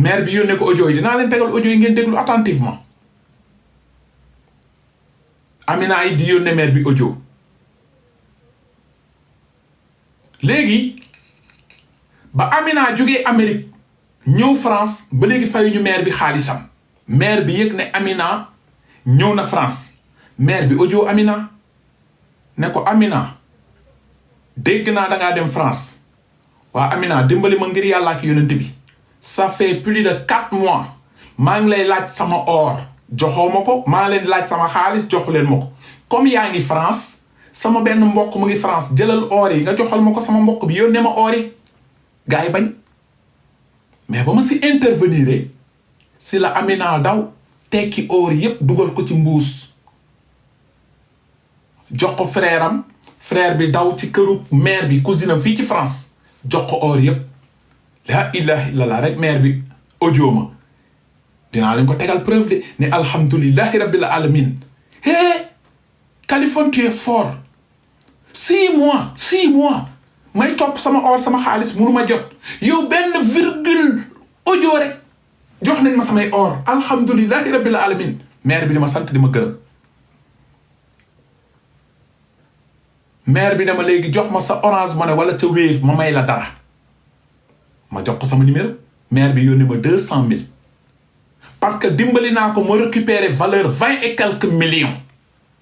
mère bi yónnee ko audio yi dinaa leen tegal audio yi ngeen déglu attentivement Amina yi di yónnee mère bi audio léegi ba Amina jógee Amérique ñëw France ba léegi fayuñu mère bi xaalisam mère bi yëg ne Amina ñëw na France mère bi audio Amina ne ko Amina dégg naa dangaa dem France waa Amina dimbali ma ngir yàlla ak yonent bi ça fait plus de 4 mois maa ngi lay laaj sama or joxoo ma ko maa leen laaj sama xaalis joxu leen ma ko comme yaa ngi France sama benn mbokk mu ngi France jëlal or yi nga joxal ma ko sama mbokk bi yónnee ma or yi gars yi bañ mais ba ma si intervenir si la Amina daw tekki or yépp dugal ko ci mbuus jox ko frère am frère bi daw ci këru mère bi cousine am fii ci France jox ko or yépp la ilaha illallah rek mère bi audio ma dinaa leen ko tegal preuve de ne alhamdulillahi rabbil alamin Kaliphone tu es fort 6 mois may topp sama or sama xaalis munu ma jot yow benn virgule audio rek jox nañ ma samay or alhamdulillahi rabbil alamin mère bi di ma sant di ma gërëm mère bi dama léegi jox ma sa Orange Money wala ca Wave ma may la dara ma jox ko sama numéro mère bi yónnee ma 200 000 parce que dimbali naa ko ma récupérer valeur 20 et quelques millions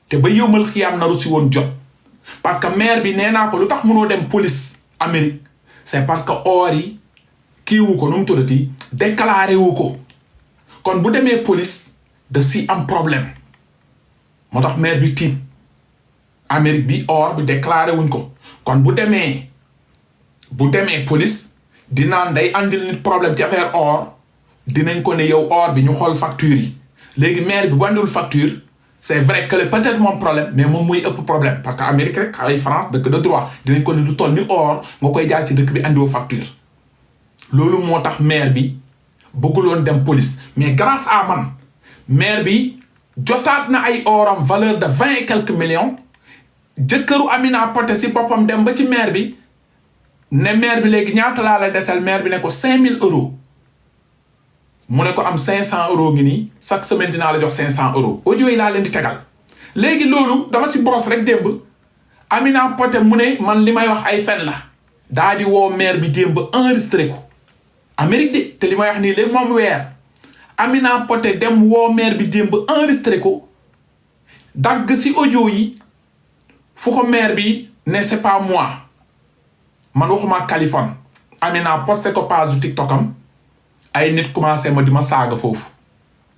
te ba yëwmal xiyaam naru si woon jot parce que mère bi nee naa ko lu tax mënoo dem police Amérique c'est parce que or yi kii wu ko nu mu tuddati déclaré wu ko kon bu demee police da si am problème moo tax mère bi tiit Amérique bi or bi déclaré wuñ ko kon bu demee police dinaan day andil nit problème ci affaire or dinañ ko ne yow or bi ñu xool facture yi léegi mère bi bu andul facture c'est vrai que peut-être moom problème mais moom muy ëpp problème parce que Amérique rek ay France dëkk de droit dinañ ko ne lu toll ni or nga koy jaay ci dëkk bi andiwoo facture loolu moo tax mère bi bëgguloon dem police mais grâce à man mère bi jotaat na ay oram valeur de 20 et quelques millions jëkkëru Amina Poté si boppam dem ba ci mère bi ne mère bi léegi ñaata laa la desel mère bi ne ko 5000 euros mu ne ko am 500 euros ngi nii chaque semaine dinaa la jox 500 euros audio yi laa leen di tegal léegi loolu dama si brosse rek démb Amina Poté mu ne man li may wax ay fen la daa di woo mère bi démb enregistré ko Amérique de te li may wax nii léegi moom weer Amina Poté dem woo mère bi démb enregistré ko dagg si audio yi fu ko mère bi ne c'est pas moi man waxuma Kaliphone Amina posté ko page TikTok am ay nit commencé ma di ma saaga foofu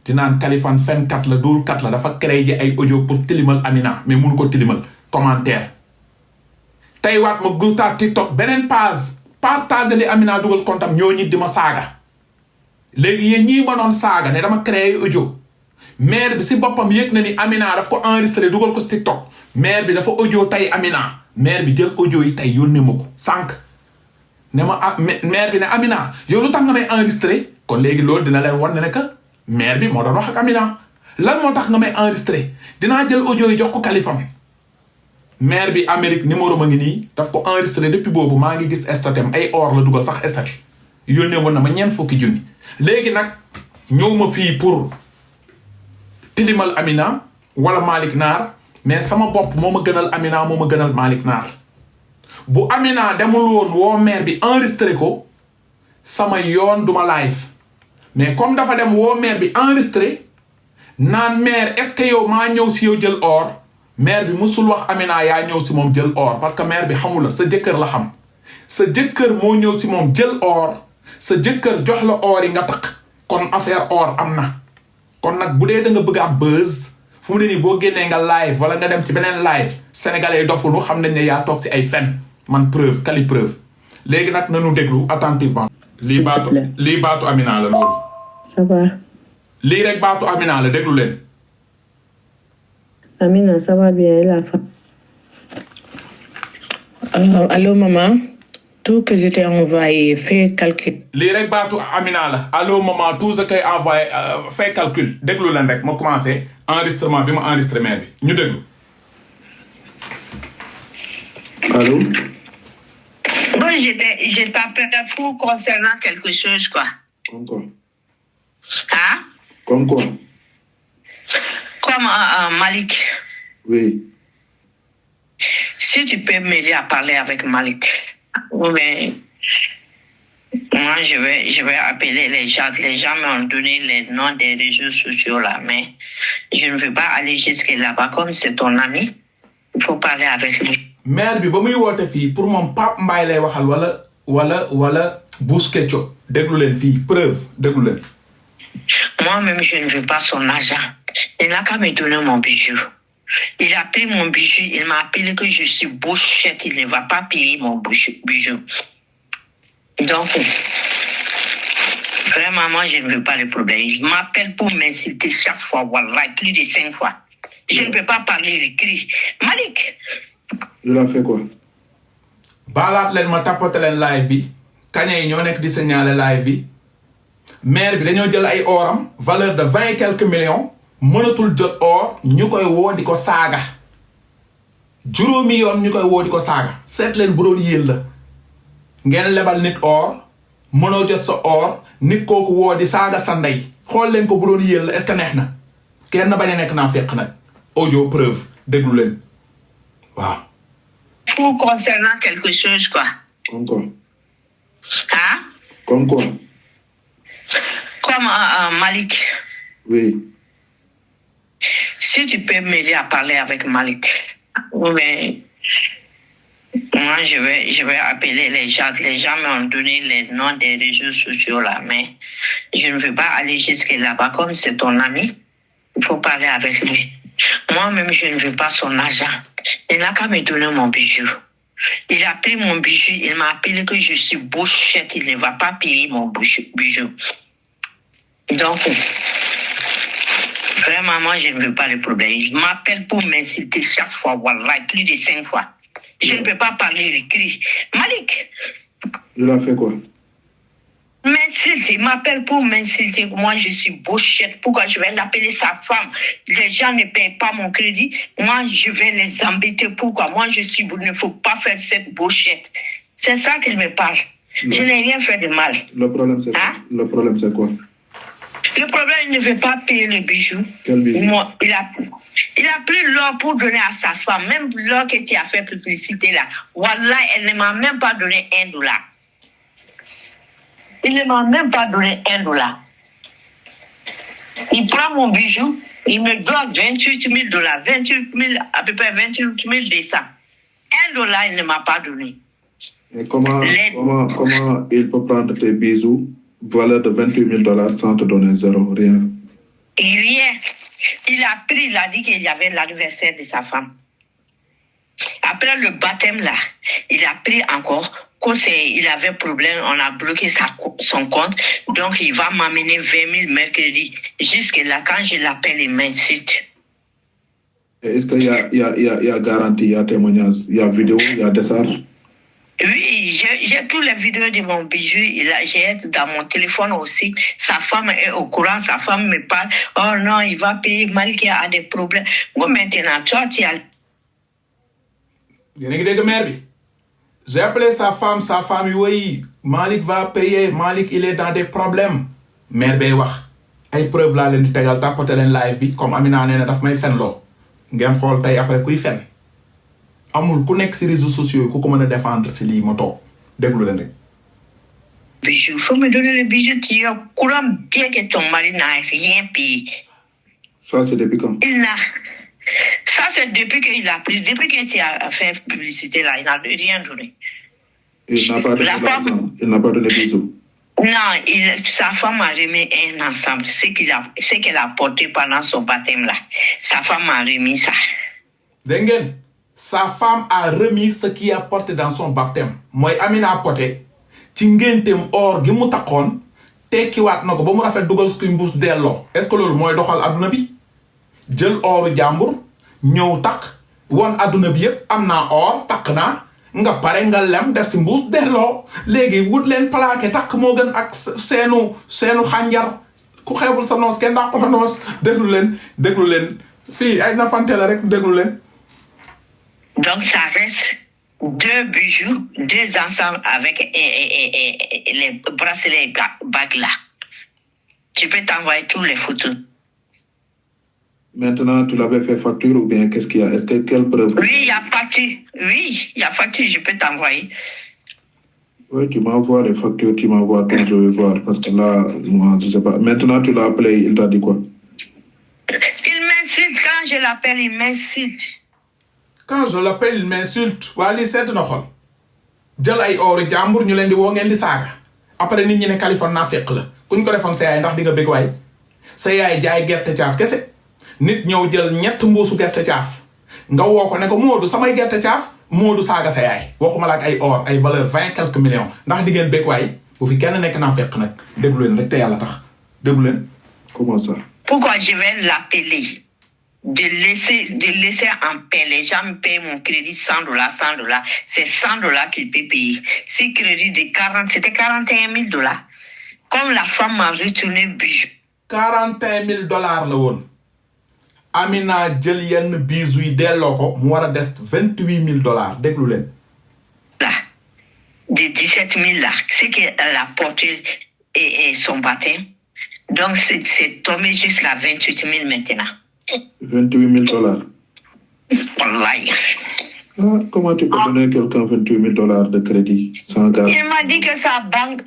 di naan Kaliphone fenkat la dóorkat la dafa créé ji ay audio pour tilimal Amina mais munu ko tilimal commentaire tey waat ma gutaat TikTok beneen page partagé li Amina dugal kontam ñoo ñit di ma saaga léegi yéen ñii ma doon saaga ne dama créé audio mère bi si boppam yëg na ni Amina daf ko enregistré dugal ko si TikTok mère bi dafa audio tey Amina mère bi jël audio yi tey yónnee ma ko sànq ne ma mère bi ne Amina yow lu tax nga may enregistré kon léegi loolu dina leen wan ne que mère bi moo doon wax ak Amina lan moo tax nga may enregistré dinaa jël audio yi jox ko Kaliphone mère bi Amérique numéro ma ngi nii daf ko enregistré depuis boobu maa ngi gis statut ay or la dugal sax statut yónnee woon na ma ñeent fukki junni léegi nag ñëw ma fii pour tilimal Amina wala Malick Naar mais sama bopp moo ma gënal Amina moo ma gënal Malick Naar bu Amina demul woon woo mère bi enregistré ko sama yoon duma live mais comme dafa dem woo mère bi enregistré naan mère est-ce que yow maa ñëw si yow jël or mère bi musul wax Amina yaa ñëw si moom jël or parce que mère bi xamul la sa jëkkër la xam sa jëkkër moo ñëw si moom jël or sa jëkkër jox la or yi nga takk kon affaire or am na kon nag bu dee da nga bëgg ab buzz fu mu ne nii boo génnee nga live wala nga dem ci beneen live sénégalais dofunu xam nañ ne yaa toog si ay fen man preuve quali preuve léegi nag nanu déglu attentivement lii baatu Amina la loolu ça va lii rek baatu Amina la déglu leen Amina ça va bien la femme allô maman tout que je t'ai envoyé fais calcul lii rek baatu Amina la allô maman tout ce que j'ai envoyé fais calcul déglu leen rek ma commencé enregistrement bi ma enregistré mère bi ñu déglu allô. Bon, je t'appelle pour concernant quelque chose, quoi. Encore. Hein? Comme quoi? Comme Malik. Oui. Si tu peux m'aider à parler avec Malik, mais moi je vais appeler les gens. Les gens m'ont donné les noms des réseaux sociaux là, mais je ne veux pas aller jusque là-bas. Comme c'est ton ami, il faut parler avec lui. maire bi ba muy woote fii pour moom Pape Mbaye lay waxal wala Bouss Ketchup déglu leen fii preuve déglu leen. Moi-même, je ne veux pas son argent. Il n'a qu'à me donner mon bijou. Il a pris mon bijou, il m'a appelé que je suis bouchette, il ne va pas payer mon bijou. Donc, vraiment, moi, je ne veux pas le problème. Il m'appelle pour m'insulter chaque fois, voilà, plus de 5 fois. Je ne peux pas parler écrit. Malik! Il a fait quoi? baalaat leen ma tapote leen live bi kaña yi ñoo nekk di signaler live bi maire bi dañoo jël ay oram valeur de 20 et quelques millions mënatul jot or ñu koy woo di ko saaga juróomi yoon ñu koy woo di ko saaga seet leen bu doon yéen la ngeen lebal nit or mënoo jot sa or nit kooku woo di saaga sa ndey xool leen ko bu doon yéen la est-ce que neex na kenn bañ a nekk naa fekk nag audio preuve déglu leen waaw. Pour concernant quelque chose, quoi. Comme quoi? Hein? Comme quoi? Comme Malik. Oui. Si tu peux m'aider à parler avec Malik, mais moi je vais appeler les gens. Les gens m'ont donné les noms des réseaux sociaux là, mais je ne veux pas aller jusque là-bas. Comme c'est ton ami, il faut parler avec lui. Moi-même, je ne veux pas son argent. Il n'a qu'à me donner mon bijou. Il a pris mon bijou, il m'a appelé que je suis bouchette, il ne va pas payer mon bijou. Donc, vraiment, moi, je ne veux pas le problème. Il m'appelle pour m'insulter chaque fois, voilà, plus de 5 fois. Je ne peux pas parler écrit. Malik! Il a fait quoi? M'insulte, il m'appelle pour m'insulter. Moi, je suis bouchette. Pourquoi je vais l'appeler sa femme? Les gens ne payent pas mon crédit. Moi, je vais les embêter. Pourquoi? Moi, il ne faut pas faire cette bouchette. C'est ça qu'il me parle. Non. Je n'ai rien fait de mal. Le problème, c'est Hein? Le problème, c'est quoi? Le problème, il ne veut pas payer le bijou. Quel bijou? Moi, il a pris l'or pour donner à sa femme. Même l'or que tu as fait publicité là. Voilà, elle ne m'a même pas donné $1. Il ne m'a même pas donné $1. Il prend mon bijou, il me doit $28 000, 28 000, à peu près 28 000 de ça. $1, il ne m'a pas donné. Et comment il peut prendre tes bijoux, valeur de $28 000 sans te donner zéro, rien? Rien. Il a pris, il a dit qu'il y avait l'anniversaire de sa femme. Après le baptême là, il a pris encore, il avait problème, on a bloqué son compte, donc il va m'amener 20 000 mercredi. Jusque là, quand je l'appelle, il m'insulte. Est-ce qu'il y a garantie, il y a témoignage, il y a vidéo, il y a décharge? Oui, j'ai tous les vidéos de mon bijou. J'ai dans mon téléphone aussi. Sa femme est au courant. Sa femme me parle. Oh non, il va payer. Malik a des problèmes. Bon, maintenant, toi, tu as... J'ai appelé sa femme, oui, Malik va payer, Malik il est dans des problèmes. Mère bay wax ay preuve la len di tégal tapoter len live bi comme Amina néna daf may fen lo. Ngeen xol tay après kuy fen. Amul ku nek ci réseaux sociaux ku ko mëna défendre ci li ma tok. Déglu len rek. Bijou, faut me donner le bijou. Tu es au courant bien que ton mari n'a rien payé. Ça, c'est depuis quand? Ça, c'est depuis qu'il a pris, depuis que tu as fait publicité là, il n'a rien donné. Il n'a pas donné l'argent. Il n'a pas donné bisous. Non, sa femme a remis un ensemble, ce qu'elle a porté pendant son baptême là. Sa femme a remis ça. Dengen, sa femme a remis ce qu'il a porté dans son baptême. Moi, Amina a porté, tingentem or gi mu takon, teki wat nako ba mu rafet dugal skuy mbuss dello. Est-ce que lolu moy doxal aduna bi? Jël oru jambour ñew tak won aduna bi yépp amna or tak na nga paré nga lem def ci mbuss dello légui wut len plaqué tak mo gën ak seenu xanjar ku xébul sa nos ken da ko nos déglu len fi ay nafante la rek déglu len. Donc ça reste 2 bijoux, 2 ensembles avec les bracelets bagues là. Je peux t'envoyer toutes les photos. Maintenant, tu l'avais fait facture ou bien qu'est-ce qu'il y a? Est-ce que quelle preuve? Oui, il y a facture. Oui, il y a facture, je peux t'envoyer. Oui, tu m'envoies les factures, tu m'envoies tout, je vais voir. Parce que là, moi, je sais pas. Maintenant, tu l'as appelé, il t'a dit quoi? Il m'insulte. Quand je l'appelle, il m'insulte. Quand je l'appelle, il m'insulte. Wali sedd na xol. Jël ay or jàmbur ñu leen di woo ngeen di saaga. Après nit ñi ne Californie naa fekk la. Kuñ ko defoon sa yaay ndax di nga bëgg waay. Sa yaay jaay gerte caaf kese. Nit ñëw jël ñett mbuusu gerte caaf. Nga woo ko ne ko Modou samay gerte caaf. Modou saaga sa yaay. Waxuma la ak ay or ay valeur 20 quelques millions. Ndax di ngeen bëgg waay. Bu fi kenn nekk naa fekk nag. Déglu leen rek te yàlla tax. Déglu leen. Comment ça? Pourquoi je vais l'appeler? De laisser en paix. Les gens me payent mon crédit $100, $100. C'est $100 qu'il peut payer. Si crédit de 40, c'était $41 000. Comme la femme m'a retourné bijou. $41 000 la woon. Amina jël yenn bijoux yi delloo ko mu war a des $28 000. Déglu leen. Là, de 17 000 là, c'est qu'elle a porté et son baptême. Donc c'est tombé jusqu'à 28 000 maintenant. $28 000. Wallahi. Ah, comment tu peux donner quelqu'un $28 000 de crédit sans garde? Il m'a dit que sa banque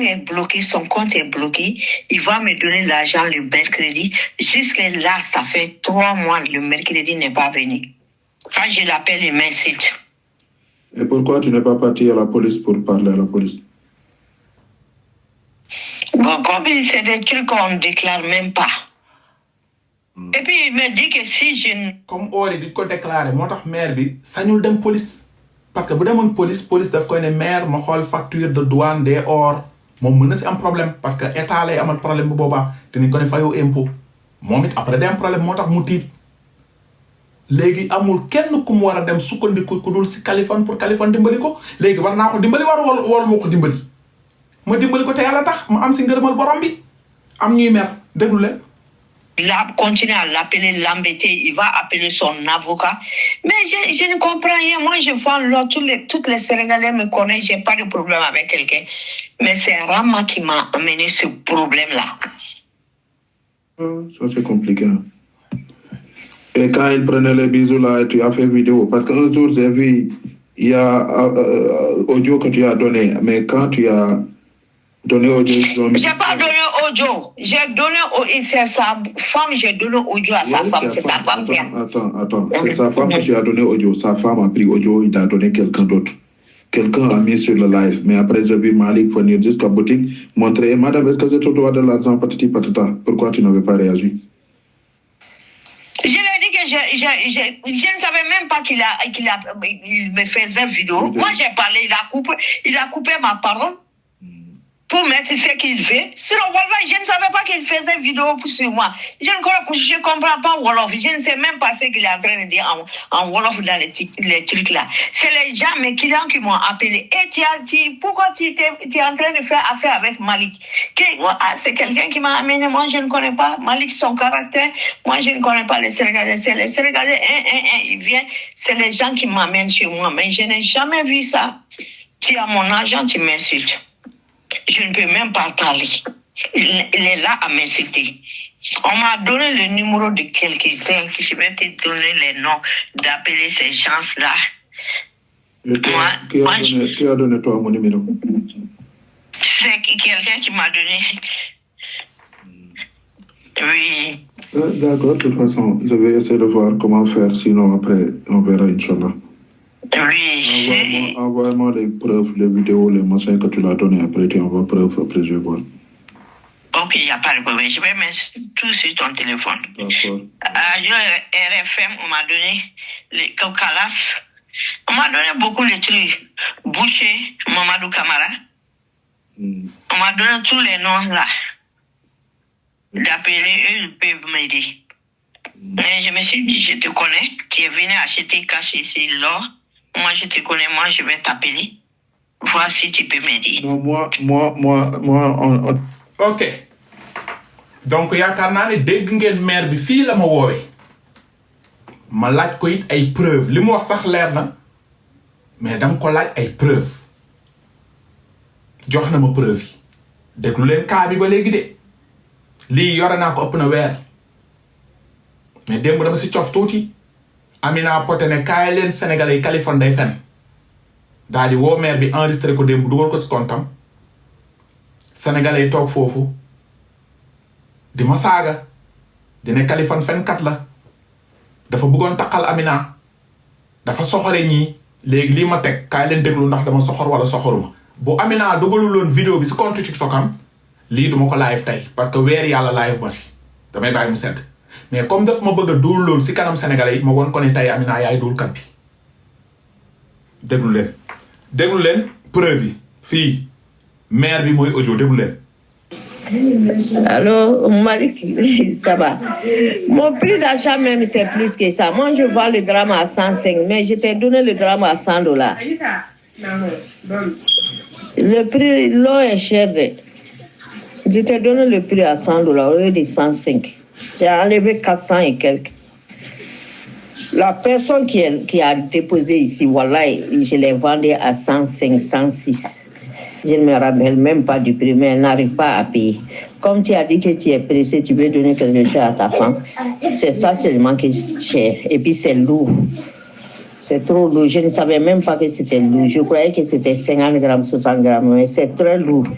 est bloquée, son compte est bloqué. Il va me donner l'argent le mercredi. Jusque là, ça fait 3 mois, le mercredi n'est pas venu. Quand je l'appelle, il m'insulte. Et pourquoi tu n'es pas parti à la police pour parler à la police? Bon, comme c'est des trucs qu'on ne déclare même pas. Et puis il me dit que si je ne... Comme ori di ko déclarer motax maire bi sañul dem police parce que bu demone police daf koy ne maire ma xol facture de douane des or mom meuna ci am problème parce que état lay amal problème bu boba te ni ko ne fayo impôt momit après dem problème motax mu tit légui amul kenn ku mu wara dem sukkandiku ku dul ci Californie pour Californie dimbali ko légui war na ko dimbali war moko dimbali ma dimbali ko te yalla tax ma am ci ngeureumal borom bi am ñuy mer déglu len. Il a continué à l'appeler, l'embêter. Il va appeler son avocat. Mais je ne comprends rien. Moi, je vois là, toutes les Sénégalais me connaissent. Je n'ai pas de problème avec quelqu'un. Mais c'est Rama qui m'a amené ce problème-là. Ça, c'est compliqué. Et quand il prenait les bisous là, tu as fait vidéo. Parce qu'un jour, j'ai vu, il y a audio que tu as donné. Mais quand tu as donné audio... Je n'ai pas donné audio. J'ai donné c'est sa femme, j'ai donné audio à sa femme. C'est sa femme qui a... Attends. C'est sa femme que tu as donné audio. Sa femme a pris audio, il t'a donné quelqu'un d'autre. Quelqu'un a mis sur le live. Mais après, j'ai vu Malik venir jusqu'à boutique, montrer, madame, est-ce que je te dois de l'argent, patati patata? Pourquoi tu n'avais pas réagi? Je lui ai dit que je ne savais même pas qu'il me faisait vidéo. Moi, j'ai parlé, il a coupé ma parole. Pour mettre ce qu'il fait. Sinon, voilà, je ne savais pas qu'il faisait vidéo sur moi. Je ne comprends pas Wolof. Je ne sais même pas ce qu'il est en train de dire en Wolof dans les trucs là. C'est les gens, mes clients qui m'ont appelé. Et pourquoi tu es en train de faire affaire avec Malik? C'est quelqu'un qui m'a amené. Moi, je ne connais pas Malik, son caractère. Moi, je ne connais pas les Sénégalais. C'est les Sénégalais, ils viennent. C'est les gens qui m'amènent chez moi. Mais je n'ai jamais vu ça. Tu as mon argent, tu m'insultes. Je ne peux même pas parler. Il est là à m'insulter. On m'a donné le numéro de quelqu'un qui je vais te donner les noms d'appeler ces gens-là. Qui a donné toi mon numéro? C'est quelqu'un qui m'a donné. Oui. D'accord, de toute façon, je vais essayer de voir comment faire. Sinon, après, on verra, Inch'Allah. Oui. Envoie-moi les preuves, les vidéos, les machins que tu l'as donné. Après, tu envoies preuves, après je vais voir. Ok, il n'y a pas de problème. Je vais mettre tout sur ton téléphone. D'accord. RFM, on m'a donné les Kaukalas. On m'a donné beaucoup de trucs. Boucher, Mamadou Kamara. On m'a donné tous les noms là. D'appeler, eux, ils peuvent m'aider. Mais je me suis dit, je te connais. Tu es venu acheter cash ici, l'or. Moi, je te connais, moi, je vais t'appeler. Voir si tu peux m'aider. Non, moi, ok donc yaakaar naa ne dégg ngeen maire bi fii la ma woowee ma laaj ko it ay preuve li mu wax sax leer na mais dama ko laaj ay preuve jox na ma preuve yi déglu leen cas bi ba léegi de lii yore naa ko ëpp na weer mais démb dama si cof tuuti Amina Poté ne kaay leen Sénégalais yi Kaliphone day fen daal di woo maire bi enregistré ko démb dugal ko si kontam Sénégalais yi toog foofu di ma saaga di ne Kaliphone fenkat la dafa bëggoon taqal Amina dafa soxore ñii léegi lii ma teg kaay leen déglu ndax dama soxor wala soxoruma bu Amina dugaluloon vidéo bi si compte TikTok am lii duma ko live tey parce que weer yàlla live ma si damay bàyyi mu sedd mais comme daf ma bëgg a duul loolu si kanam Sénégalais yi ma woon ko ne tey Amina yaay duulkat bi déglu leen preuve yi fii maire bi mooy audio déglu leen. Allô, Malik, ça va. Mon prix d'achat même, c'est plus que ça. Moi, je vends le gramme à 105, mais je t'ai donné le gramme à $100. Le prix, l'eau est cher. Je t'ai donné le prix à $100 au lieu de 105. J'ai enlevé 400 et quelques. La personne qui a déposé ici, voilà, je l'ai vendu à 105, 106. Je ne me rappelle même pas du prix, mais elle n'arrive pas à payer. Comme tu as dit que tu es pressé, tu veux donner quelque chose à ta femme. C'est ça seulement qui est cher. Et puis c'est lourd. C'est trop lourd. Je ne savais même pas que c'était lourd. Je croyais que c'était 50 grammes, 60 grammes, mais c'est très lourd.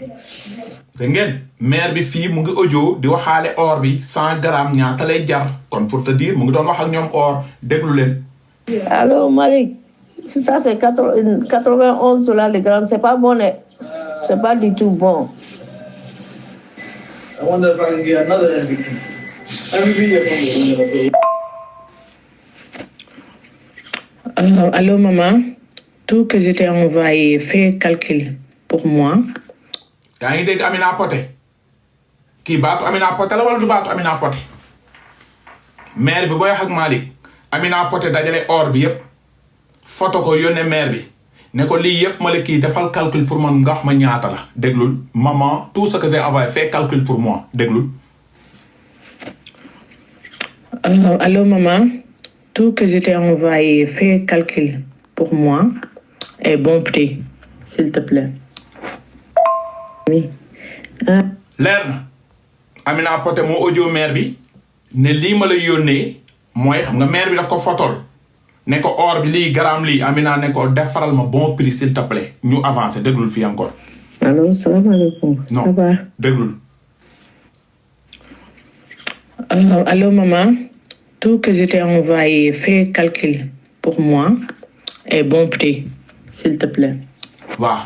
Ngeen maire bi fii mu ngi audio di waxaale or bi 100 grammes ñaata lay jar kon pour te dire mu ngi doon wax ak ñoom or déglu leen. Allô Malik, ça c'est 91 $ le gramme, c'est pas bon. C'est pas du tout bon. I wonder if I can get another MVP. Allô, maman. Tout que je t'ai envoyé, fais calcul pour moi. yaa ngi dégg Amina Poté kii baatu Amina Poté la wala du baatu Amina Poté maire bi booy wax ak Malick Amina Poté dajale or bi yëpp photo ko yónnee maire bi ne ko lii yëpp ma la kii defal calcul pour man nga wax ma ñaata la déglul maman tout ce que j'ai envoyé fais calcul pour moi déglul. Allô, maman. Tout que je t'ai envoyé, fais calcul pour moi et bon prix, s'il te plaît. Oui. leer na Amina Poté moo audio maire bi ne lii ma la yónnee mooy xam nga maire bi daf ko fotol ne ko or bi lii gramme lii Amina ne ko defaral ma bon prix s'il te plaît ñu avancé déglul fii encore. Allô, salam alaikum. Non, ça va? déglul. Allô, maman. Tout que je t'ai envoyé, fais calcul pour moi et bon prix, s'il te plaît. waaw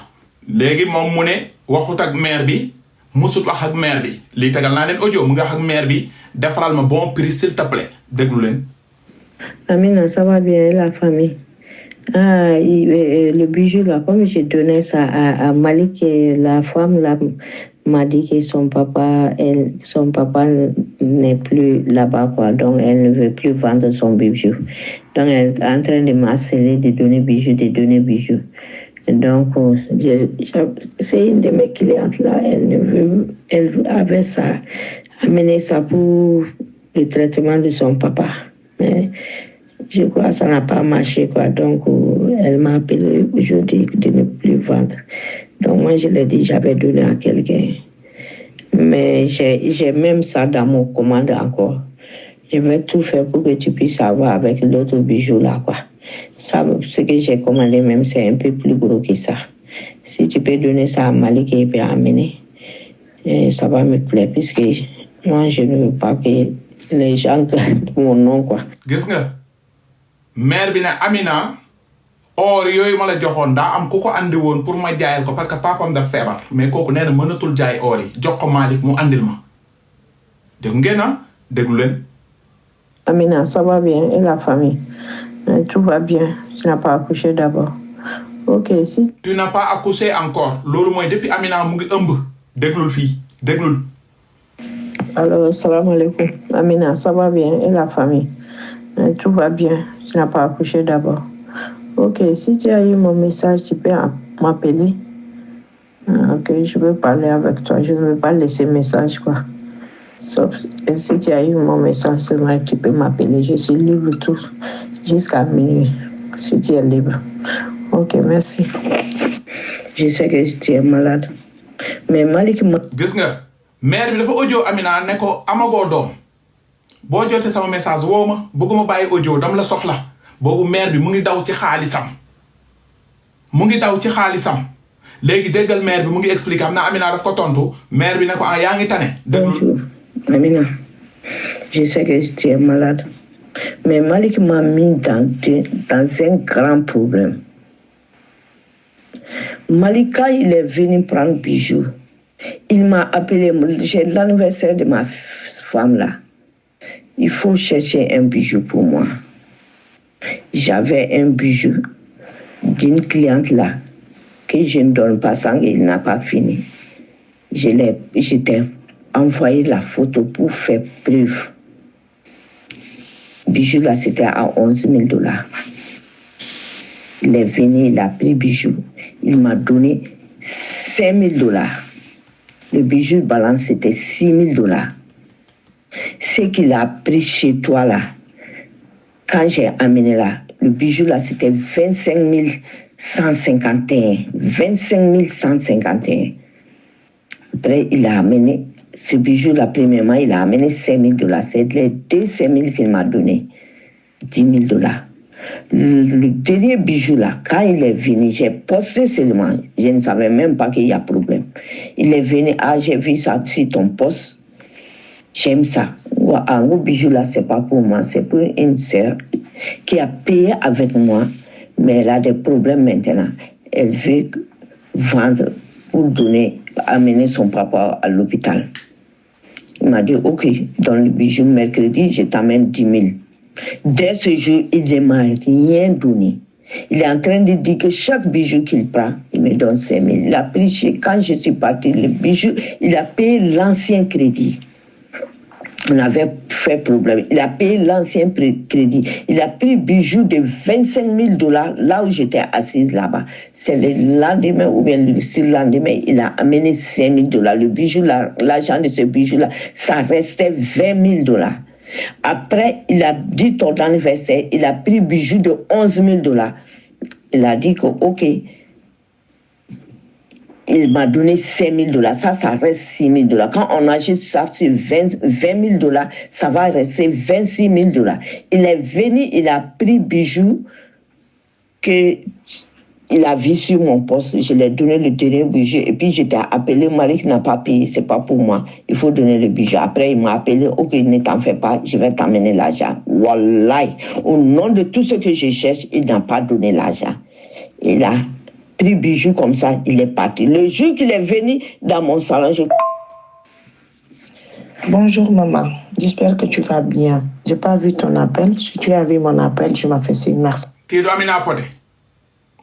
léegi moom mu ne waxut ak maire bi musut wax ak maire bi lii tegal naa leen audio mu ngi wax ak maire bi defaral ma bon prix s'il te plaît déglu leen. Amina, ça va bien, la famille. Ah, le bijou là, comme j'ai donné ça à Malik, et la femme là m'a dit que son papa n'est plus là-bas, quoi. Donc, elle ne veut plus vendre son bijou. Donc, elle est en train de m'harceler, de donner bijoux. Donc, c'est une de mes clientes là, elle avait ça, amené ça pour le traitement de son papa. Mais je crois que ça n'a pas marché, quoi. Donc, elle m'a appelé aujourd'hui de ne plus vendre. Donc, moi, je l'ai dit, j'avais donné à quelqu'un. Mais j'ai même ça dans mon commande encore. Je vais tout faire pour que tu puisses avoir avec l'autre bijou là, quoi. Ça, ce que j'ai commandé même, c'est un peu plus gros que ça. Si tu peux donner ça à Malik et il peut amener, ça va me plaire, puisque moi, je ne veux pas que les gens gardent mon nom, quoi. gis nga maire bi ne Amina or yooyu ma la joxoon daa am ku ko andi woon pour ma jaayal ko parce que papam daf feebar mais kooku nee na mënatul jaay or yi jox ko Malick mu andil ma dégg ngeen na déglu leen. Amina, ça va bien et la famille? Tout va bien. Tu n'as pas accouché d'abord. Ok, si. Tu n'as pas accouché encore loolu mooy depuis Amina mu ngi ëmb déglul fii déglul. Alors, salam alaikum. Amina, ça va bien et la famille? Tout va bien. Tu n'as pas accouché d'abord. Ok, si tu as eu mon message, tu peux m'appeler. Ok, je veux parler avec toi. Je ne veux pas laisser message, quoi. Sauf si tu as eu mon message, seulement tu peux m'appeler. Je suis libre tout jusqu'à minuit, si tu es libre. Ok, merci. Je sais que tu es malade. Mais Malik... gis nga mère bi dafa audio Amina ne ko amagoo doom boo jotee sama message woo ma bëgguma bàyyi audio dama la soxla boobu mère bi mu ngi daw ci xaalisam léegi déggal mère bi mu ngi expliqué am naa Amina daf ko tontu mère bi ne ko ah yaa ngi tane. Bonjour, Amina. Je sais que tu es malade, mais Malik m'a mis dans un grand problème. Malika, il est venu prendre bijoux. Il m'a appelé, j'ai l'anniversaire de ma femme là. Il faut chercher un bijou pour moi. J'avais un bijou d'une cliente là que je ne donne pas sans qu'il n'a pas fini. Je t'ai envoyé la photo pour faire preuve. Bijou là, c'était à $11,000. Il est venu, il a pris bijou. Il m'a donné $5,000. Le bijou balance, c'était $6,000. Ce qu'il a pris chez toi là, quand j'ai amené là, le bijou là, c'était 25 151. 25 151. Après, il a amené ce bijou là, premièrement, il a amené $5,000. C'est les deux 5,000 qu'il m'a donné. $10,000. Le dernier bijou là, quand il est venu, j'ai posté seulement. Je ne savais même pas qu'il y a problème. Il est venu, ah, j'ai vu ça sur ton poste. J'aime ça. Un gros bijou là, c'est pas pour moi, c'est pour une sœur qui a payé avec moi, mais elle a des problèmes maintenant. Elle veut vendre pour donner, amener son papa à l'hôpital. Il m'a dit, ok, dans le bijou mercredi, je t'amène 10,000. Dès ce jour, il ne m'a rien donné. Il est en train de dire que chaque bijou qu'il prend, il me donne 5,000. Il a pris, quand je suis parti, le bijou, il a payé l'ancien crédit. On avait fait problème. Il a payé l'ancien crédit. Il a pris bijou de $25,000 là où j'étais assise là-bas. C'est le lendemain ou bien le surlendemain, il a amené $5,000. Le bijou, l'argent de ce bijou-là, ça restait $20,000. Après, il a dit ton anniversaire, il a pris bijou de $11,000. Il a dit que, ok, il m'a donné $5,000. Ça reste $6,000. Quand on ajoute ça sur $20,000, ça va rester $26,000. Il est venu, il a pris bijou que il a vu sur mon poste. Je lui ai donné le dernier bijou. Et puis, j'étais appelé, Malik n'a pas payé, c'est pas pour moi. Il faut donner le bijou. Après, il m'a appelé, ok, ne t'en fais pas, je vais t'amener l'argent. Wallahi, au nom de tout ce que je cherche, il n'a pas donné l'argent. Il a pris bijou comme ça, il est parti. Le jour qu'il est venu dans mon salon, Bonjour maman, j'espère que tu vas bien. J'ai pas vu ton appel. Si tu as vu mon appel, je m'en fais signe. Merci. Kido Amina Poté.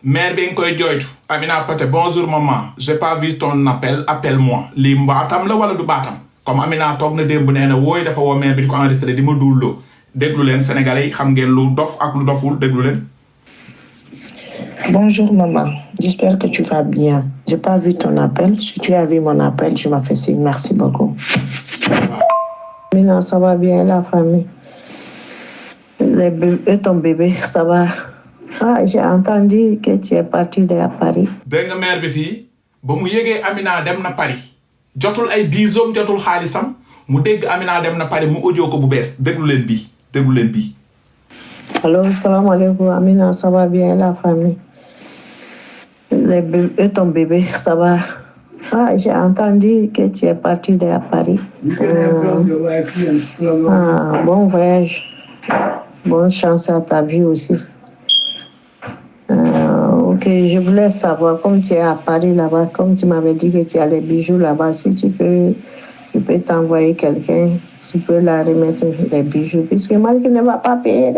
Mère bi nga koy joytu. Amina Poté, bonjour maman. J'ai pas vu ton appel, appelle-moi. Li mbaatam la wala du baatam. Comme Amina toog na démb nee na wooy dafa woo mère bi di ko enregistré di ma duulloo. Déglu leen Sénégalais yi xam ngeen lu dof ak lu doful déglu leen. Bonjour maman, j'espère que tu vas bien. J'ai pas vu ton appel. Si tu as vu mon appel, je m'en fais signe. Merci beaucoup. Amina, ça va bien la famille? Et ton bébé, ça va? Ah, j'ai entendu que tu es parti de Paris. Dégg nga mère bi fii ba mu yégee Amina dem na Paris jotul ay biisoom jotul xaalisam mu dégg Amina dem na Paris mu audio ko bu bees déglu leen bii. Allô, salam alaikum Amina, ça va bien la famille? Et ton bébé, ça va? Ah, j'ai entendu que tu es parti de Paris. Bon voyage. Bonne chance à ta vie aussi. Ok, je voulais savoir, comme tu es à Paris là-bas, comme tu m'avais dit que tu as les bijoux là-bas, si tu peux t'envoyer quelqu'un, tu peux la remettre les bijoux, puisque Malik ne va pas payer.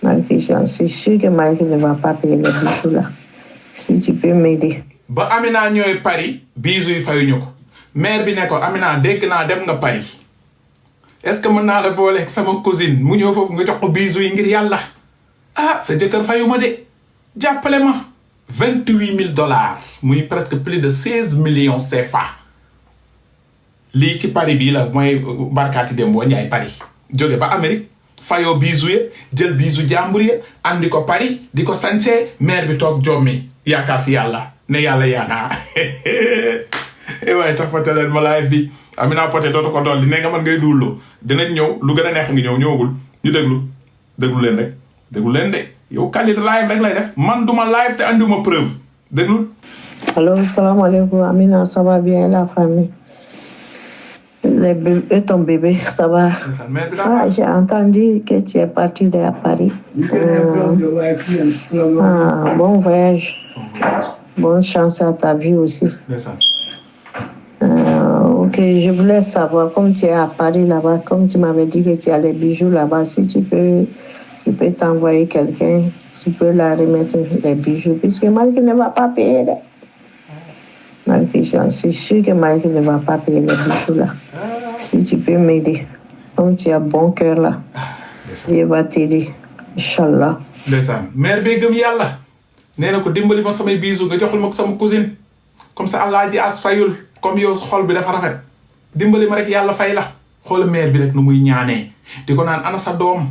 Malik, j'en suis sûr que Malik ne va pas payer les bijoux là. Si tu peux m'aider. Ba Amina ñëwee Paris bijoux yi fayuñu ko mère bi ne ko Amina dégg naa dem nga Paris est-ce que mën naa la booleeg sama cousine mu ñëw foofu nga jox ko bijoux yi ngir yàlla ah sa jëkkër fayuma de jàppale ma $28,000 muy presque plus de 16 millions CFA lii ci Paris bii la mooy barkaati dem boo ñaay Paris jóge ba Amérique fayoo bijoux ya jël bijoux jàmbur ya andi ko Paris di ko sañsee mère bi toog jommi yaakaar si yàlla ne yàlla yaanaa waaye tax fa teleen ma live bi Amina Poté dootu ko dolli ne nga mën ngay duulloo dinañ ñëw lu gën a neex ngi ñëwagul ñu déglu leen rek déglu leen de yow Khalid live rek lay def man duma live te andiwuma preuve déglu. Allô, salam alaikum, Amina, ça va bien, la famille? Et ton bébé, ça va? Ah, j'ai entendu que tu es parti de Paris. Bon voyage. Bonne chance à ta vie aussi. Ok, je voulais savoir, comme tu es à Paris là-bas, comme tu m'avais dit que tu as les bijoux là-bas, si tu peux t'envoyer quelqu'un, tu peux la remettre les bijoux, puisque Malik ne va pas payer. Je suis sûr que Malik ne va pas payer les bijoux là. Si tu peux m'aider, comme tu as bon cœur là, Dieu va t'aider, Inch'Allah. Ndeysaan mère bi gëm yàlla nee na ko dimbali ma samay biisu nga joxul ma ko sama cousine comme ça Allah ji as fayul comme yow xol bi dafa rafet dimbali ma rek yàlla fay la xool mère bi rek nu muy ñaanee di ko naan ana sa doom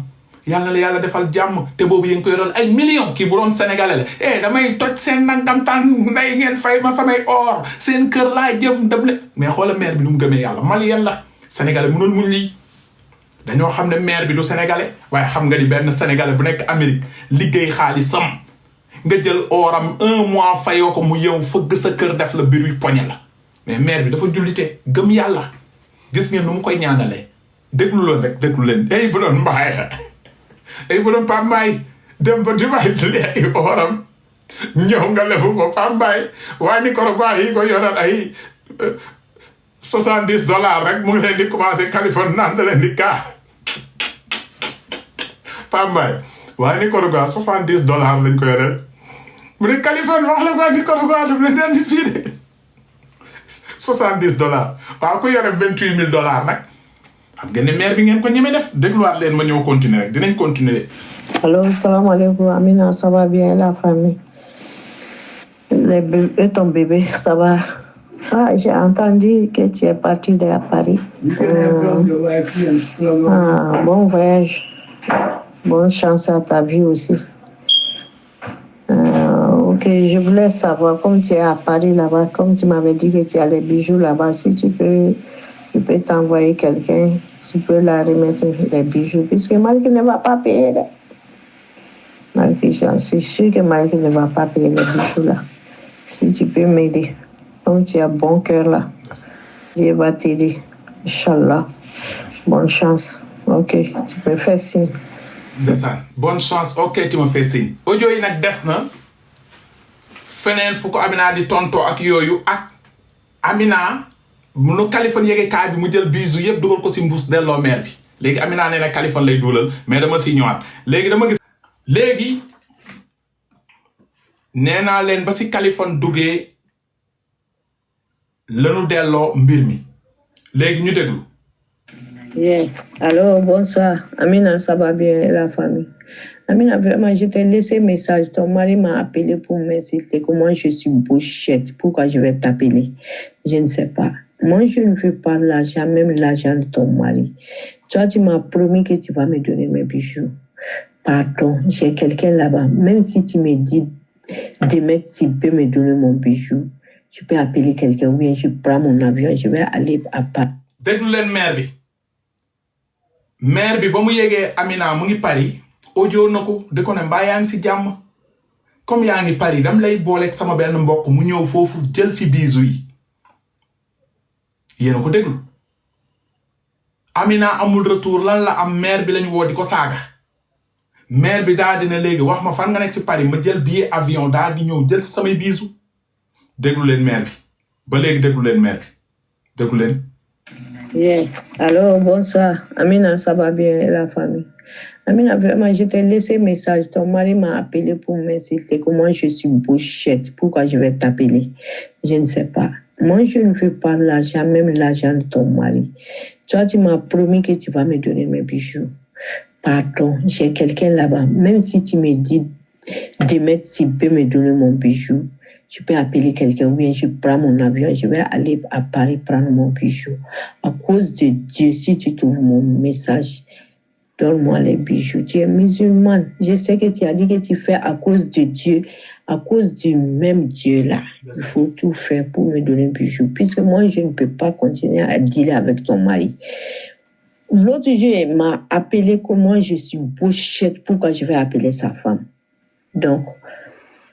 yàlla la yàlla defal jàmm te boobu yéen ko yoroon ay millions kii bu doon sénégalais la damay toj seen nangam tan nday ngeen fay ma samay or seen kër laa jëm dëble mais xoola mère bi nu mu gëmee yàlla malien la sénégalais mënul muñ lii dañoo xam ne mère bi du sénégalais waaye xam nga ni benn sénégalais bu nekk Amérique liggéey xaalisam nga jël oram 1 mois fayoo ko mu yow fëgg sa kër def la biir wi poñe la mais mère bi dafa jullite gëm yàlla gis ngeen nu mu koy ñaanalee déglu leen rek déglu leen bu doon mbaay bu doon Pape Mbaye dem ba Dubaï jëlee ay oram ñëw nga lefu ko Pape Mbaye waaye ni koro ba yi ko yoral ay $70 rek mu ngi leen di commencé Californie naan da leen di kaa Pape Mbaye waaye ni koro ga $70 lañ ko yoreel mu ne Californie wax la ko ni koro ga dum leen di fii de $70 waaw ku yore $28,000 nag xam ngeen ne maire bi ngeen ko ñeme def dégluwaat leen ma ñëw continuer rek dinañ continuer. Allô, salam alaikum, Amina, ça va bien, la famille? Et ton bébé, ça va? Ah, j'ai entendu que tu es parti de Paris. Bon voyage. Bonne chance à ta vie aussi. Ok, je voulais savoir, comme tu es à Paris là-bas, comme tu m'avais dit que tu as les bijoux là-bas, si tu peux t'envoyer quelqu'un, tu peux la remettre les bijoux, puisque Malik ne va pas payer. Je suis sûr que Malik ne va pas payer les bijoux là. Si tu peux m'aider, comme tu as bon cœur là, Dieu va t'aider, Inch'Allah. Bonne chance. Ok, tu peux faire signe. Bonne chance, ok, tu me fais signe. Audio yi nag des na feneen fu ko Amina di tonto ak yooyu ak Amina nu Californie yegee kaay bi mu jël bisu yëpp dugal ko si mbuus delloo mère bi léegi Amina nee na Californie lay duulal mais dama si ñëwaat léegi dama gis léegi nee naa leen ba si Californie duggee lanu delloo mbir mi léegi ñu déglu. Alors, bonsoir. Amina, ça va bien, la famille? Amina, vraiment, je t'ai laissé un message. Ton mari m'a appelé pour m'insulter. Comment je suis bouchette. Pourquoi je vais t'appeler? Je ne sais pas. Moi, je ne veux pas l'argent, même l'argent de ton mari. Toi, tu m'as promis que tu vas me donner mes bijoux. Pardon, j'ai quelqu'un là-bas. Même si tu me dis demain, tu peux me donner mon bijou, tu peux appeler quelqu'un. Ou bien je prends mon avion, je vais aller à Paris. Déglu leen maire bi ba mu yegee Amina mu ngi Paris audio na ko de ko ne mbaa yaa ngi si jàmm comme yaa ngi Paris dam lay booleeg sama benn mbokk mu ñëw foofu jël si bisu yi yéena ko déglu Amina amul retour lan la am maire bi lañu woo di ko saaga maire bi daal dina léegi wax ma fan nga nekk si Paris ma jël billet avion daal di ñëw jël si samay bisu déglu leen maire bi ba léegi déglu leen maire bi déglu leen. Alors, bonsoir. Amina, ça va bien, la famille? Amina, vraiment, je t'ai laissé un message. Ton mari m'a appelé pour m'insulter. Comment je suis bouchette. Pourquoi je vais t'appeler? Je ne sais pas. Moi, je ne veux pas l'argent, même l'argent de ton mari. Toi, tu m'as promis que tu vas me donner mes bijoux. Pardon, j'ai quelqu'un là-bas. Même si tu me dis demain, tu peux me donner mon bijou, je peux appeler quelqu'un, ou bien je prends mon avion, je vais aller à Paris prendre mon bijou. À cause de Dieu, si tu trouves mon message, Donne-moi les bijoux. Tu es musulmane. Je sais que tu as dit que tu fais à cause de Dieu, à cause du même Dieu-là. Il faut tout faire pour me donner bijoux. Puisque moi, je ne peux pas continuer à dealer avec ton mari. L'autre jour, il m'a appelé comment je suis bouchette. Pourquoi je vais appeler sa femme? Donc,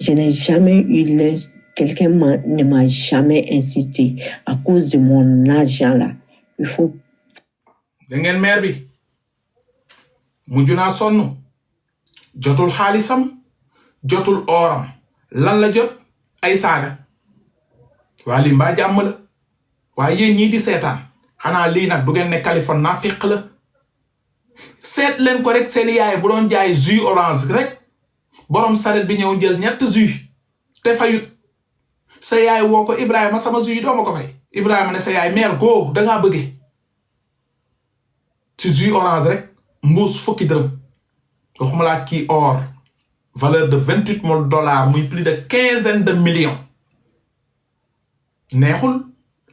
je n'ai jamais eu quelqu'un ne m'a jamais incité à cause de mon argent là. Il faut. Dengan mère bi mujj naa sonn jotul xaalisam jotul oram lan la jot ay saaga waa lii mbaa jàmm la waaye yéen ñii di seetaan xanaa lii nag du ngeen ne Kaliphone naa fekk la seet leen ko rek seen yaay bu doon jaay jus orange rek borom saret bi ñëw jël ñett jus te fayut sa yaay woo ko Ibrahima sama jus yi doo ma ko fay Ibrahima ne sa yaay mère go dangaa bëggee ci jus orange rek mbuus fukki dërëm waxuma laa kii or valeur de $28,000 muy plus de 15 de millions neexul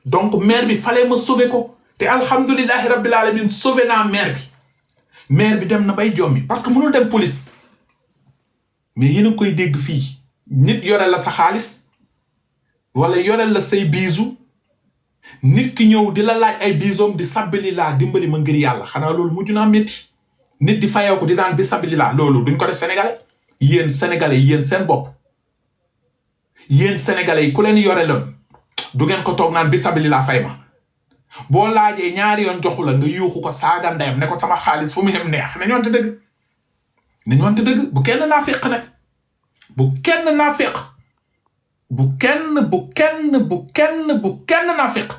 donc mère bi fallait ma sauver ko te alhamdulillahi rabbil alamin sauver naa mère bi dem na bay jommi parce que mënul dem police mais yéen a koy dégg fii nit yoreel la sa xaalis wala yoreel la say biisu nit ki ñëw di la laaj ay biisoom di sabbali laa dimbali ma ngir yàlla xanaa loolu mujj naa métti nit di fayoo ko di daan bi sabbali laa loolu duñ ko def sénégalais yéen sénégalais yéen seen bopp yéen sénégalais yi ku leen yore loon du ngeen ko toog naan bi sabbali laa fay ma boo laajee ñaari yoon joxu la nga yuuxu ko saaga ndeyam ne ko sama xaalis fu mu yem neex nañu wante dëgg bu kenn naa féq nag bu kenn naa féq bu kenn naa féq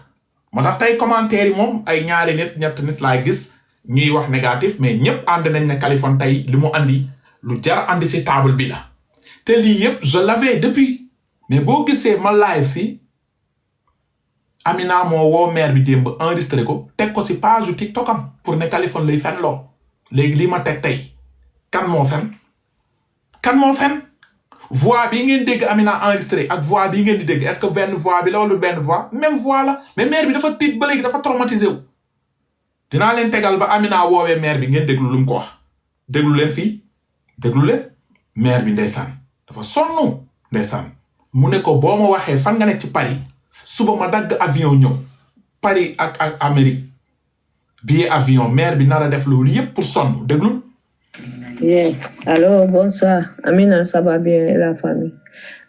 moo tax tey commentaire yi moom ay ñaari nit ñett nit laay gis ñuy wax négatif mais ñëpp ànd nañ ne Kaliphone tey li mu andi lu jar andi si table bi la te lii yëpp je l'avais depuis mais boo gisee ma live si Amina moo woo mère bi démb enregistré ko teg ko si page yu TikTok am pour ne Kaliphone lay fen loo léegi lii ma teg tey kan moo fen voix bi ngeen dégg Amina enregistré ak voix bi ngeen di dégg est-ce que benn voix bi la wala benn voix même voix la mais mère bi dafa tiit ba léegi dafa traumatisé wu dinaa leen tegal ba Amina woowee mère bi ngeen déglu lu mu ko wax déglu leen mère bi ndeysaan dafa sonn ndeysaan mu ne ko boo ma waxee fan nga nekk ci Paris suba ma dagg avion ñëw Paris ak Amérique billet avion mère bi nar a def loolu yépp pour sonn déglu. Yeah. Alors, bonsoir. Amina, ça va bien et la famille?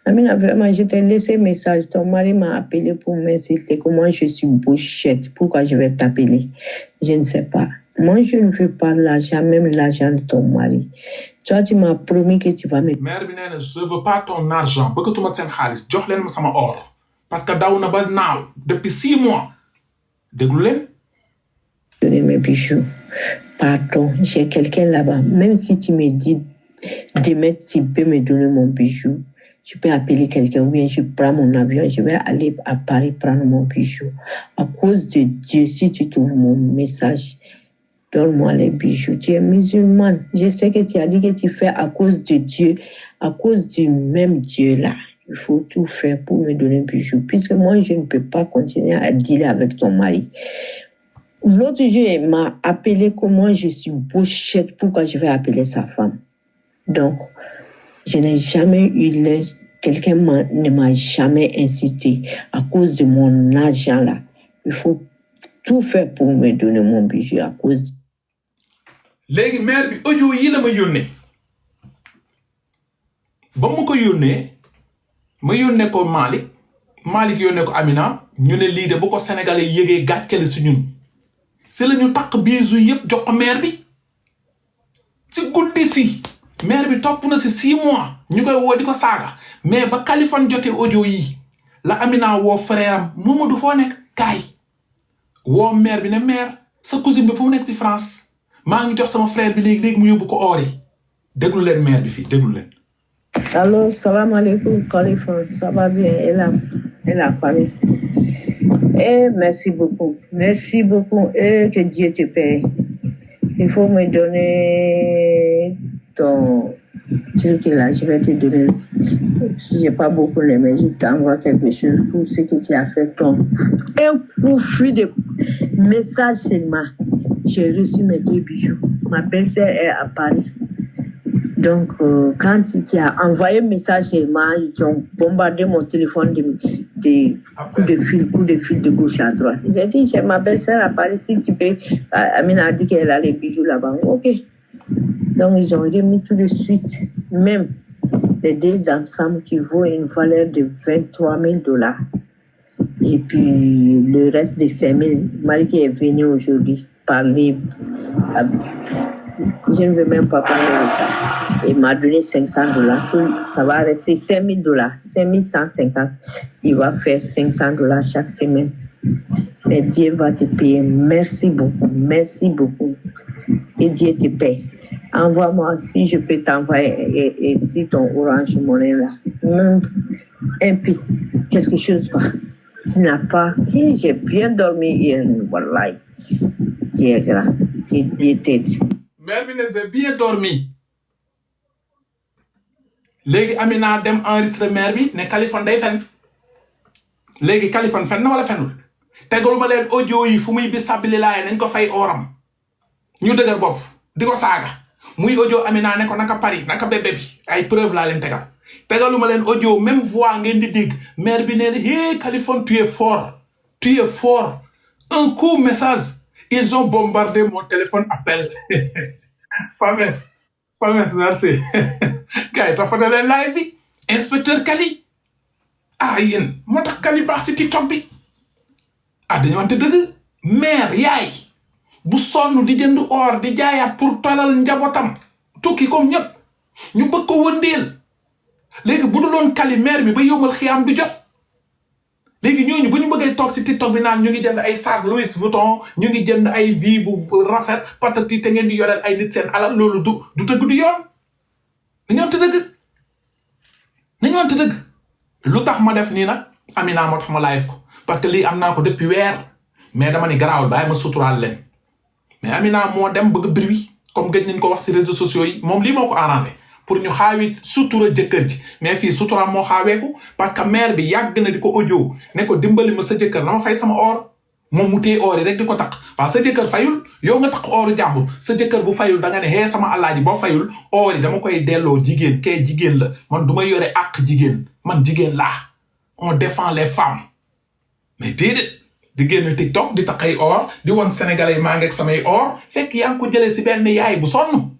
Amina, vraiment, je t'ai laissé message. Ton mari m'a appelé pour m'insulter que moi, je suis bouchette. Pourquoi je vais t'appeler? Je ne sais pas. Moi, je ne veux pas l'argent, même l'argent de ton mari. Toi, tu m'as promis que tu vas me... Mère bi nee na je veux pas ton argent. bëggatuma seen xaalis jox leen ma sama or. parce que daw na ba naaw depuis 6 mois. déglu leen. Donner mes bijoux. Pardon, j'ai quelqu'un là-bas. Même si tu me dis demain, tu peux me donner mon bijou, je peux appeler quelqu'un ou bien je prends mon avion, je vais aller à Paris prendre mon bijou. À cause de Dieu, si tu trouves mon message, donne-moi les bijoux. Tu es musulmane. Je sais que tu as dit que tu fais à cause de Dieu, à cause du même Dieu-là. Il faut tout faire pour me donner bijoux. Puisque moi, je ne peux pas continuer à dealer avec ton mari. L'autre jour, il m'a appelé comment je suis bouchette. Pourquoi je vais appeler sa femme? Donc, je n'ai jamais eu quelqu'un ne m'a jamais incité à cause de mon argent là. Il faut tout faire pour me donner mon bijou à cause de... léegi mère bi audio yi la ma yónnee ba mu ko yónnee ma yónnee ko Malick yónnee ko Amina ñu ne lii de bu ko sénégalais yëgee gàccale si ñun c'est la ñu takk bisu yëpp jox ko mère bi si guddi si mère bi topp na si 6 mois ñu koy woo di ko saaga mais ba Kaliphone jotee audio yi la Amina woo frère am Mamadou foo nekk kaay woo mère bi ne mère sa cousine bi fu mu nekk ci France maa ngi jox sama frère bi léegi mu yóbbu ko or yi déglu leen mère bi fii déglu leen. Allô, salam alaikum Kaliphone, ça va bien et la famille. Eh, merci beaucoup et que Dieu te paye. Il faut me donner ton truc là, je vais te donner. J'ai pas beaucoup aimé, je t'envoie quelque chose pour ce que tu as fait. Un coup de message seulement. J'ai reçu mes 2 bijoux. ma belle-sœur est à Paris. Donc, quand tu as envoyé un message chez moi, ils ont bombardé mon téléphone de coups de fil de gauche à droite. J'ai dit, j'ai ma belle-sœur à Paris, si tu peux. Amina a dit qu'elle a les bijoux là-bas. OK. Donc, ils ont remis tout de suite, même les 2 ensembles qui vaut une valeur de $23,000. Et puis, le reste de 5,000, Malik est venu aujourd'hui parler. Je ne veux même pas parler de ça. Il m'a donné $500. Ça va rester $5,000. 5,150. Il va faire $500 chaque semaine. Mais Dieu va te payer. Merci beaucoup. Merci beaucoup. Et Dieu te paye. Envoie-moi si je peux t'envoyer et si ton Orange Money là. Même un peu, quelque chose quoi. Tu n'as pas. J'ai bien dormi hier. Wallahi. Dieu est grand. Et Dieu t'aide. mère bi ne j'ai bien dormi léegi Amina dem enregistré mère bi ne Kaliphone day fen léegi Kaliphone fen na wala fenul tegaluma leen audio yi fu muy bisabili laay nañ ko fay oram ñu dëgër bopp di ko saaga muy audio Amina ne ko naka Paris naka bébé bi ay preuve laa leen tegaluma leen audio même voix ngeen di dégg mère bi nee na hé Kaliphone tu es fort un coup message ils ont bombardé mon téléphone appel Famesse merci gars yi tafate leen live bi inspecteur Kali yéen moo tax Kali baax si TikTok bi dañu wante dëgg mère yaay bu sonn di jënd or di jaayaat pour tolal njabootam tukki comme ñëpp ñu bëgg ko wëndeel léegi bu duloon Kali mère bi ba yombal xiyaam du jot léegi ñooñu bu ñu bëggee toog si TikTok bi naan ñu ngi jënd ay sac Louis Vuitton ñu ngi jënd ay vie bu rafet patati te ngeen di yoreel ay nit seen alal loolu du tëgg du yoon nañu wante dëgg lu tax ma def nii nag Amina moo tax ma live ko parce que lii am naa ko depuis weer mais dama ni garaawul bàyyi ma suturaal leen mais Amina moo dem bëgg bruit comme gëj nañ ko wax si réseaux sociaux yi moom lii moo ko arrangé pour ñu xaawi sutura jëkkër ji mais fii sutura moo xaaweeku parce que mère bi yàgg na di ko audio ne ko dimbali ma sa jëkkër na ma fay sama or moom mu téye or yi rek di ko takk parce que sa jëkkër fayul yow nga takk oru jàmbur sa jëkkër bu fayul da nga ne hee sama alaaji boo fayul or yi dama koy delloo jigéen kee jigéen la man du ma yore àq jigéen man jigéen laa on défend les femmes mais déedéet di génn TikTok di takk ay or di won sénégalais yi maa ngi ak samay or fekk yaa ngi ko jëlee si benn yaay bu sonn